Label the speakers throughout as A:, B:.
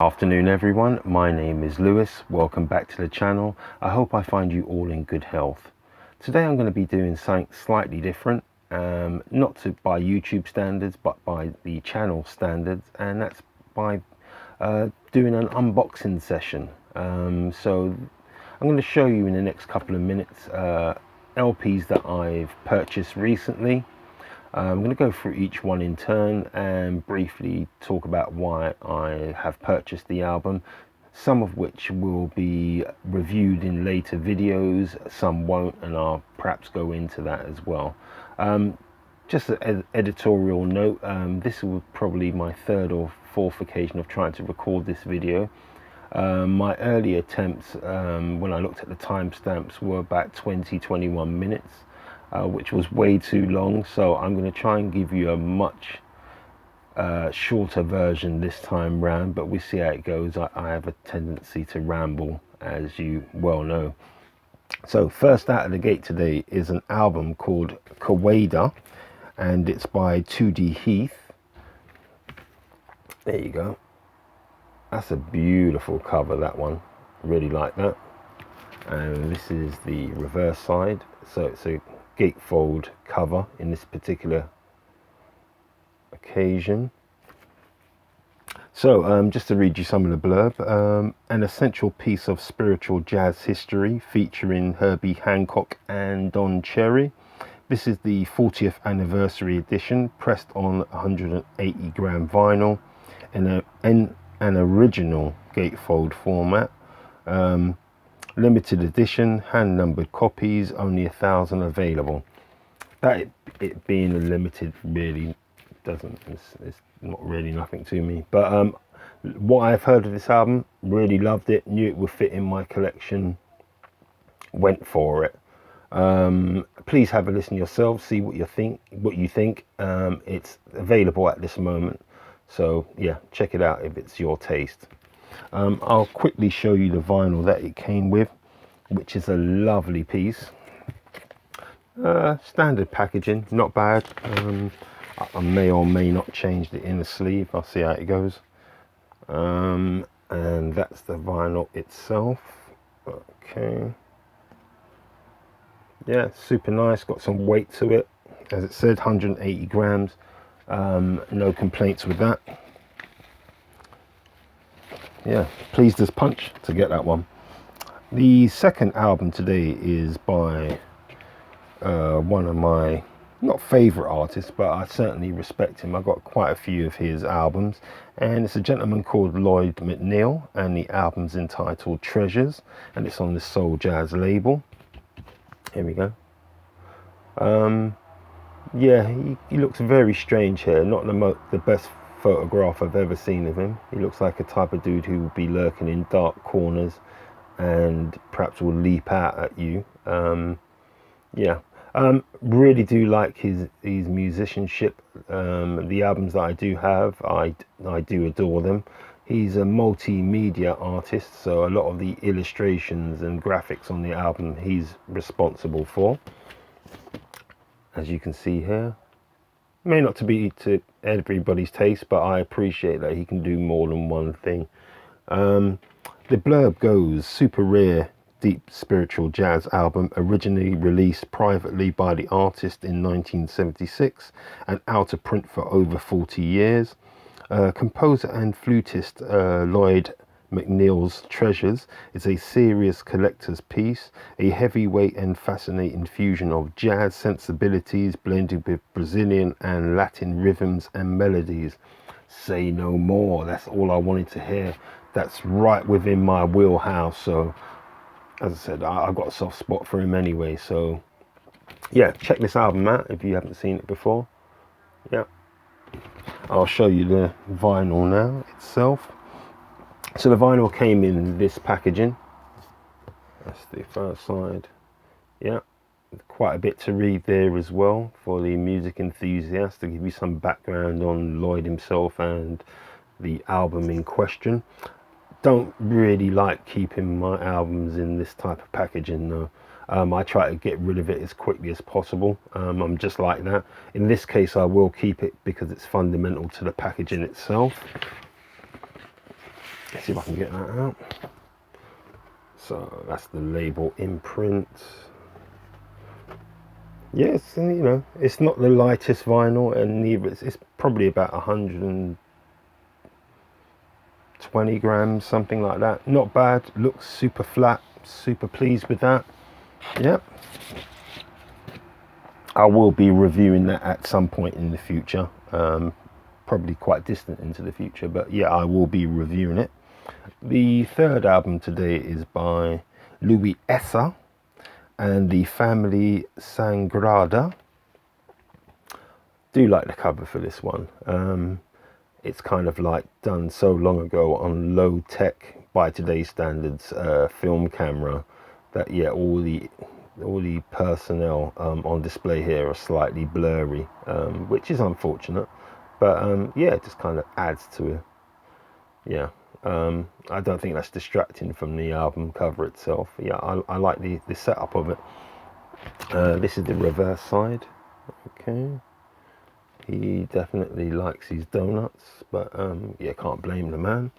A: Afternoon everyone, my name is Lewis. Welcome back to the channel. I hope I find you all in good health. Today I'm going to be doing something slightly different, not by YouTube standards but by the channel standards, and that's by doing an unboxing session. So I'm going to show you in the next couple of minutes LPs that I've purchased recently. I'm going to go through each one in turn and briefly talk about why I have purchased the album, some of which will be reviewed in later videos, some won't, and I'll perhaps go into that as well. Just an editorial note, this was probably my third or fourth occasion of trying to record this video. My early attempts, when I looked at the timestamps, were about 20-21 minutes. Which was way too long, so I'm going to try and give you a much shorter version this time round, but we see how it goes. I have a tendency to ramble, as you well know. So first out of the gate today is an album called Kawada, and it's by 2D Heath. There you go. That's a beautiful cover, that one. Really like that. And this is the reverse side, so it's a gatefold cover in this particular occasion. So just to read you some of the blurb, an essential piece of spiritual jazz history featuring Herbie Hancock and Don Cherry. This is the 40th anniversary edition, pressed on 180 gram vinyl in an original gatefold format. Limited edition, hand numbered copies, only 1,000 available. That it being a limited really doesn't, it's not really nothing to me. But what I've heard of this album, really loved it, knew it would fit in my collection, went for it. Please have a listen yourself, see what you think. It's available at this moment, so yeah, check it out if it's your taste. I'll quickly show you the vinyl that it came with, which is a lovely piece. Standard packaging, not bad. I may or may not change the inner sleeve. I'll see how it goes. And that's the vinyl itself. Okay. Yeah, super nice. Got some weight to it. As it said, 180 grams. No complaints with that. Yeah, pleased as punch to get that one. The second album today is by one of my, not favourite artists, but I certainly respect him. I got quite a few of his albums, and it's a gentleman called Lloyd McNeil, and the album's entitled Treasures, and it's on the Soul Jazz label. Here we go. Yeah, he looks very strange here. Not the best photograph I've ever seen of him. He looks like a type of dude who will be lurking in dark corners and perhaps will leap out at you. Yeah, really do like his musicianship. The albums that I do have, I do adore them. He's a multimedia artist, so a lot of the illustrations and graphics on the album he's responsible for, as you can see here. May not be to everybody's taste, but I appreciate that he can do more than one thing. The blurb goes, super rare, deep spiritual jazz album, originally released privately by the artist in 1976 and out of print for over 40 years. Composer and flutist Lloyd McNeil's Treasures is a serious collector's piece, a heavyweight and fascinating fusion of jazz sensibilities blended with Brazilian and Latin rhythms and melodies. Say no more. That's all I wanted to hear. That's right within my wheelhouse. So as I said, I've got a soft spot for him anyway. So yeah, check this album out if you haven't seen it before. Yeah, I'll show you the vinyl now itself. So the vinyl came in this packaging. That's the first side. Yeah, quite a bit to read there as well for the music enthusiast, to give you some background on Lloyd himself and the album in question. Don't really like keeping my albums in this type of packaging though. I try to get rid of it as quickly as possible. I'm just like that. In this case I will keep it because it's fundamental to the packaging itself. Let's see if I can get that out. So that's the label imprint. Yes, you know, it's not the lightest vinyl, and neither it's probably about 120 grams, something like that. Not bad. Looks super flat. Super pleased with that. Yep. I will be reviewing that at some point in the future. Probably quite distant into the future, but yeah, I will be reviewing it. The third album today is by Louis Essa and the Family Sangrada. Do like the cover for this one. It's kind of like done so long ago on low tech, by today's standards, film camera, that yeah, all the personnel on display here are slightly blurry, which is unfortunate, but yeah, it just kind of adds to it. Yeah, I don't think that's distracting from the album cover itself. Yeah, I like the setup of it. This is the reverse side. Okay, he definitely likes his donuts, but yeah, can't blame the man.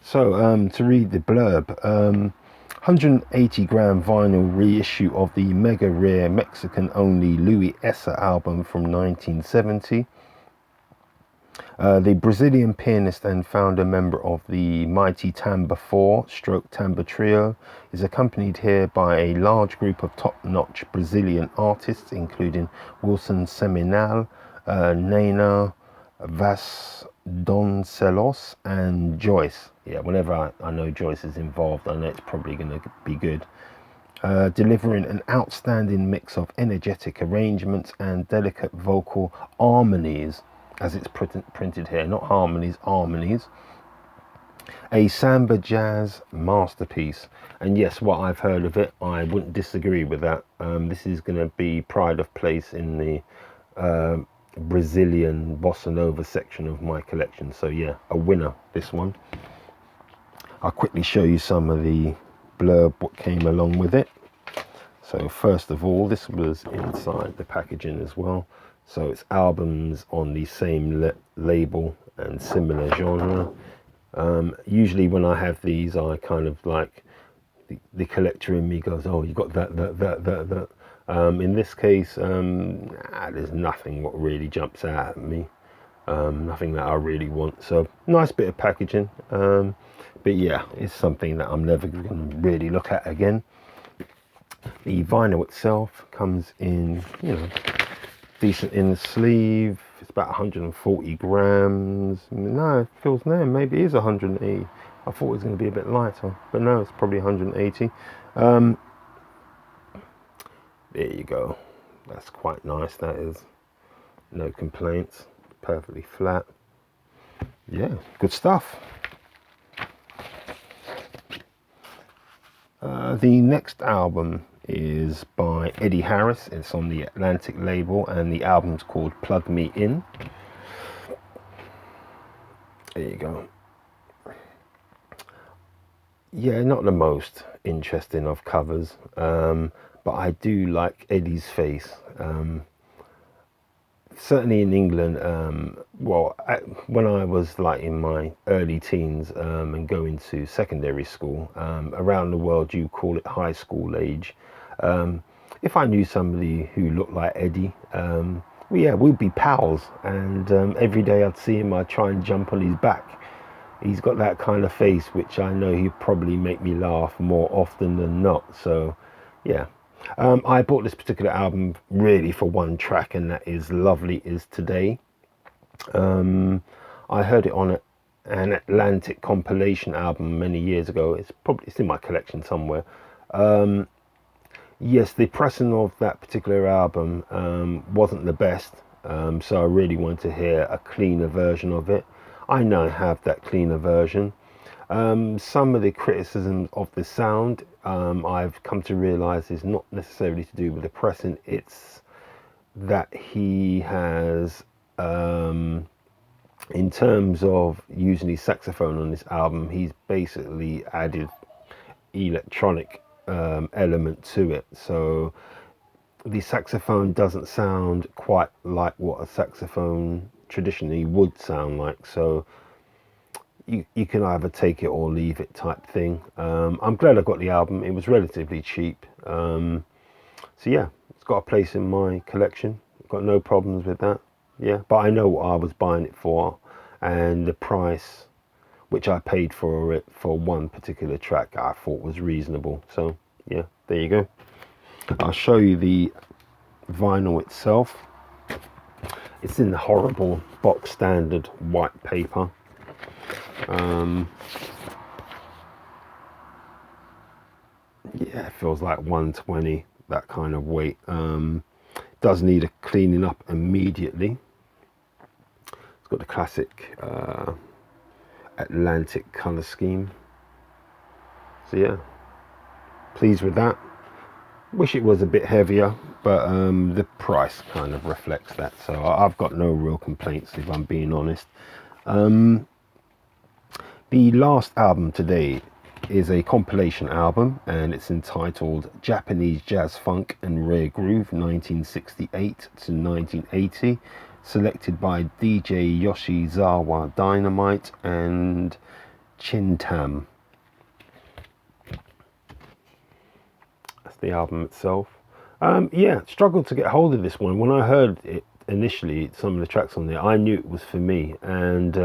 A: So to read the blurb, 180 gram vinyl reissue of the mega rare Mexican only Louis Essa album from 1970. The Brazilian pianist and founder member of the mighty Tamba 4 stroke Tamba Trio is accompanied here by a large group of top-notch Brazilian artists, including Wilson Seminal, Nena Vasconcelos, and Joyce. Yeah, whenever I know Joyce is involved, I know it's probably going to be good. Delivering an outstanding mix of energetic arrangements and delicate vocal harmonies, as it's printed here, not harmonies, harmonies. A samba jazz masterpiece. And yes, what I've heard of it, I wouldn't disagree with that. This is going to be pride of place in the Brazilian bossa nova section of my collection. So yeah, a winner, this one. I'll quickly show you some of the blurb what came along with it. So first of all, this was inside the packaging as well. So it's albums on the same label and similar genre. Usually when I have these, I kind of like the collector in me goes, oh, you got that. In this case, there's nothing what really jumps out at me. Nothing that I really want. So nice bit of packaging. But yeah, it's something that I'm never going to really look at again. The vinyl itself comes in, you know, decent in the sleeve. It's about 140 grams. No, it feels no, maybe it is 180. I thought it was going to be a bit lighter, but no, it's probably 180. There you go. That's quite nice. That is, no complaints. Perfectly flat. Yeah, good stuff. The next album is by Eddie Harris. It's on the Atlantic label, and the album's called Plug Me In. There you go. Yeah, not the most interesting of covers, but I do like Eddie's face. Certainly in England, when I was like in my early teens and going to secondary school, around the world you call it high school age. If I knew somebody who looked like Eddie, we'd be pals, and every day I'd see him, I'd try and jump on his back. He's got that kind of face which I know he'd probably make me laugh more often than not. So yeah. I bought this particular album really for one track, and that is Lovely Is Today. I heard it on an Atlantic compilation album many years ago. It's in my collection somewhere. Yes, the pressing of that particular album wasn't the best, so I really wanted to hear a cleaner version of it. I now have that cleaner version. Some of the criticisms of the sound, I've come to realize is not necessarily to do with the pressing. It's that he has, in terms of using his saxophone on this album, he's basically added electronic element to it. So the saxophone doesn't sound quite like what a saxophone traditionally would sound like. So you can either take it or leave it type thing. I'm glad I got the album. It was relatively cheap. So yeah, it's got a place in my collection. Got no problems with that. Yeah, but I know what I was buying it for, and the price which I paid for it for one particular track I thought was reasonable. So yeah, there you go. I'll show you the vinyl itself. It's in the horrible box standard white paper. Yeah, it feels like 120, that kind of weight. Does need a cleaning up immediately. It's got the classic Atlantic color scheme. So yeah, pleased with that. Wish it was a bit heavier, but the price kind of reflects that. So I've got no real complaints, if I'm being honest. The last album today is a compilation album, and it's entitled Japanese Jazz Funk and Rare Groove 1968 to 1980, selected by DJ Yoshizawa Dynamite and Chintam. That's the album itself. Yeah, struggled to get hold of this one. When I heard it initially, some of the tracks on there, I knew it was for me, and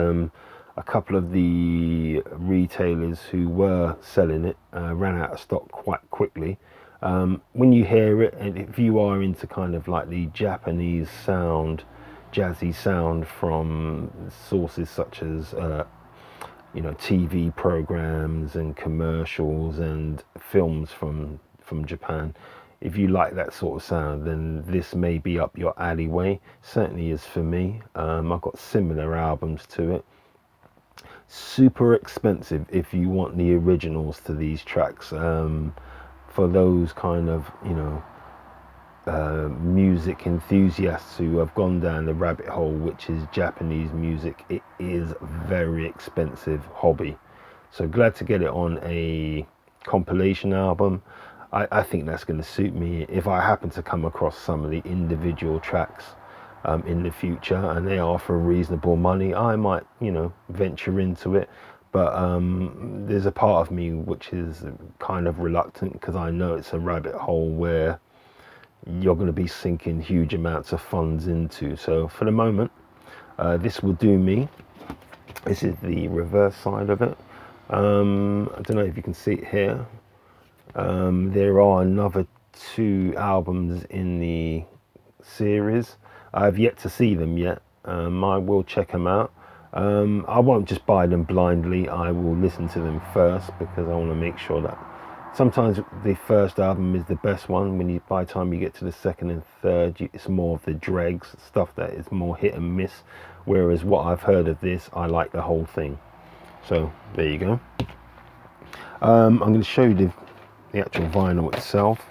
A: a couple of the retailers who were selling it ran out of stock quite quickly. When you hear it, and if you are into kind of like the Japanese sound, jazzy sound from sources such as TV programs and commercials and films from Japan, if you like that sort of sound, then this may be up your alleyway. Certainly is for me. I've got similar albums to it. Super expensive if you want the originals to these tracks. For those kind of music enthusiasts who have gone down the rabbit hole, which is Japanese music, it is very expensive hobby. So glad to get it on a compilation album. I think that's going to suit me. If I happen to come across some of the individual tracks in the future and they are for reasonable money, I might venture into it. But there's a part of me which is kind of reluctant, because I know it's a rabbit hole where you're going to be sinking huge amounts of funds into. So for the moment, this will do me. This is the reverse side of it. I don't know if you can see it here. There are another 2 albums in the series. I've yet to see them yet. I will check them out. I won't just buy them blindly. I will listen to them first, because I want to make sure that sometimes the first album is the best one. By the time you get to the second and third, it's more of the dregs, stuff that is more hit and miss. Whereas what I've heard of this, I like the whole thing. So there you go. I'm going to show you the actual vinyl itself.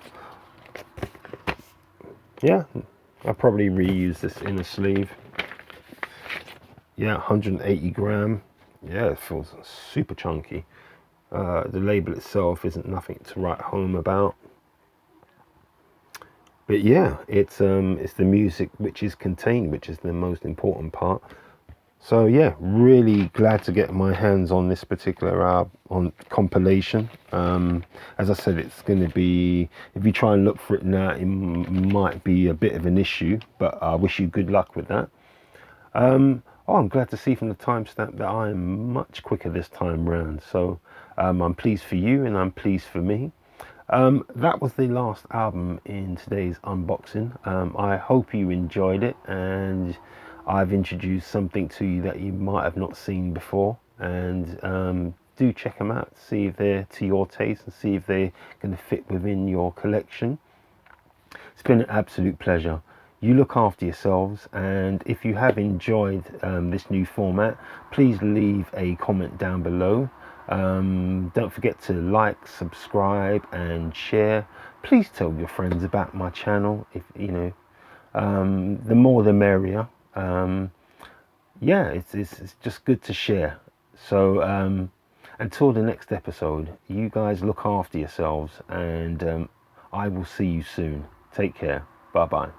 A: Yeah, I'll probably reuse this inner sleeve. Yeah, 180 gram. Yeah, it feels super chunky. The label itself isn't nothing to write home about. But yeah, it's the music which is contained, which is the most important part. So yeah, really glad to get my hands on this particular on compilation. As I said, it's going to be, if you try and look for it now, it might be a bit of an issue, but I wish you good luck with that. I'm glad to see from the timestamp that I am much quicker this time round. So I'm pleased for you, and I'm pleased for me. That was the last album in today's unboxing. I hope you enjoyed it, and I've introduced something to you that you might have not seen before. And do check them out, see if they're to your taste, and see if they're going to fit within your collection. It's been an absolute pleasure. You look after yourselves, and if you have enjoyed this new format, please leave a comment down below. Don't forget to like, subscribe and share. Please tell your friends about my channel. If the more the merrier. Yeah, it's just good to share. So until the next episode, you guys look after yourselves, and I will see you soon. Take care. Bye bye.